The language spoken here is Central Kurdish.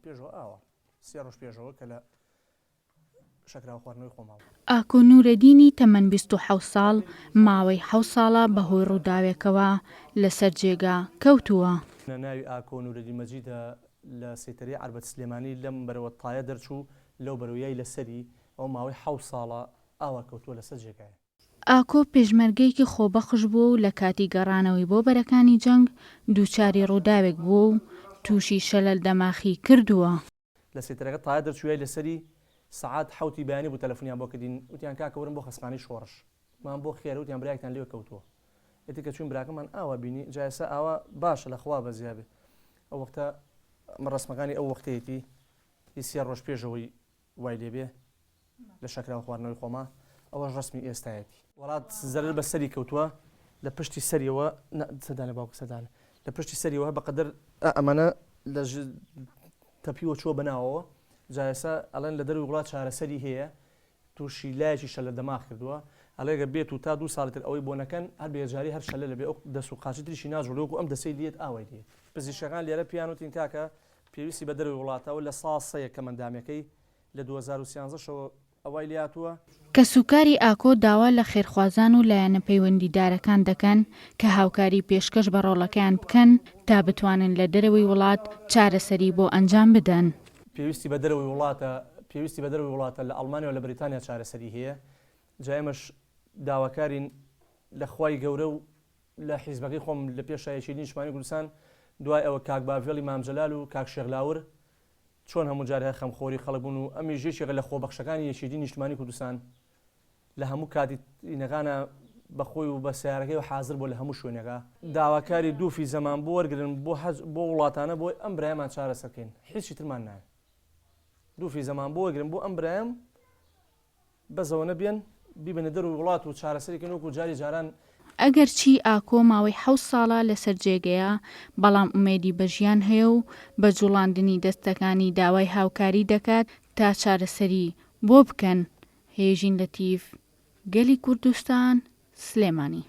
پێشەوە ئاوە 3 ڕۆژ پێشەوە کە لە شەکراو خواردنەوەی خۆماوە. ئاکۆ نورەدینی تەمەن 27 ساڵ ماوەی 7 ساڵە بەهۆی ڕووداوێکەوە لەسەر جێگا کەوتووە. ناوی ئاکۆ نورەدین مەجیدە لە سێتەرەی عەربەت سلێمانی لەم بەرەوە تایە دەرچوو لەو بەرەوەیای لەسەری ئەو ماوەی 7 ساڵە ئاوا کەوتووە لەسەر جێگایە. ئاکۆ پێشمەرگەیەکی خۆبەخش بووە و لە کاتی گەڕانەوەی بۆ بەرەکانی جەنگ دووچاری ڕووداوێک بووە و تووشی شەلەل دەماخی کردووە. لە سێتەرەکە تایە دەرچوویای لەسەری سعات حوتی بەیانی بوو تەلەفۆنیان بۆ کردین وتیان کاکە وەرن بۆ خەسمانی شۆڕش مان بۆ خێرە وتیان برایەکتان لێوە کەوتووە. ئێتی کە چوین براکەمان ئاوا بینی جایسە ئاوا باشە لە خوا بەزیابێ. ئەو وەختە ڕسمەکانی ئەو وەختەیەتی 3 ڕۆژ پێشەوەی وای لێبێ لە شەکراو خواردنەوەی خۆما ئەوەش ڕسمی ئێستایەتی. وڵات زەرر بە سەری کەوتووە لە پشتی سەریەوە سەدانە باوکە سەدانە لە پشتی سەریەوە بەقەدر ئەمانە لە تەپیوە چووە بەناوەوە جایسە ئەڵێن لە دەروی وڵات چارەسەری هەیە تووشی لایەکی شەلە دەماغ کردووە ئەڵێگە بێت و تا 2 ساڵتر ئەوەی بۆ نەکەن هەر بێجاری هەر شەلە لەبێ ئەو دەست و قاچی تریشی ناژۆڵێ و ئەم دەسەی لێت ئاوای دێت. پزیشکان لێرە پیانوتین کاکە پێویستی بە دەروی وڵاتەوە لە ساڵ سەیە کە مەندامەکەی لە 2013 شەوە ئەوای لاتووە. کە سوکاری ئاکۆ داوا لە خێرخوازان و لایەنە پەیوەندیدارەکان دەکەن کە هاوکاری پێشکەش بە ڕۆڵەکەیان بکەن تا بتوانن لە دەرەوەی وڵات چارەسەری بۆ ئەنجام بدەن. پێویستی بە دەروی وڵاتە لە ئەڵمانیا و لە بریتانیا چارەسەری هەیە. جایمەش داواکارین لە خوای گەورە و لە حیزبەکەی خۆم لە پێشایەکی نیشتمانی کوردستان دوای ئەوە کاک باڤێڵی مامجەلال و کاک شێخلاور چۆن هەموو جارە خەمخۆری خەڵک بوون و ئەمی ژێشێک لە خۆبەخشەکانی یەکێتی نیشتمانی کوردستان لە هەموو کاتی نەکانە بەخۆی و بە سیارەکەی و حاضر بۆ لە هەموو شوێنەکە داواکاری دووفی زەمان بۆ وەرگرن بۆ وڵاتانە بۆ ئەم برایەمان چارەسەرکەین هیچی ترمان نایە. دووفی زەمان بۆ وەرگرن بۆ ئەم برایم بەزەوە نەبێن بیبنە دەروی وڵات و چارەسەرێکن وەکو جاری جاران. ئەگەر چی ئاکۆ ماوەی 7 ساڵە لەسەر جێگەیە بەڵام ئومێدی بەژیان هەیە و بە جوڵاندنی دەستەکانی داوای هاوکاری دەکات تا چارەسەری بۆ بکەن. هێژین لەتیف، گەلی کوردستان، سلێمانی.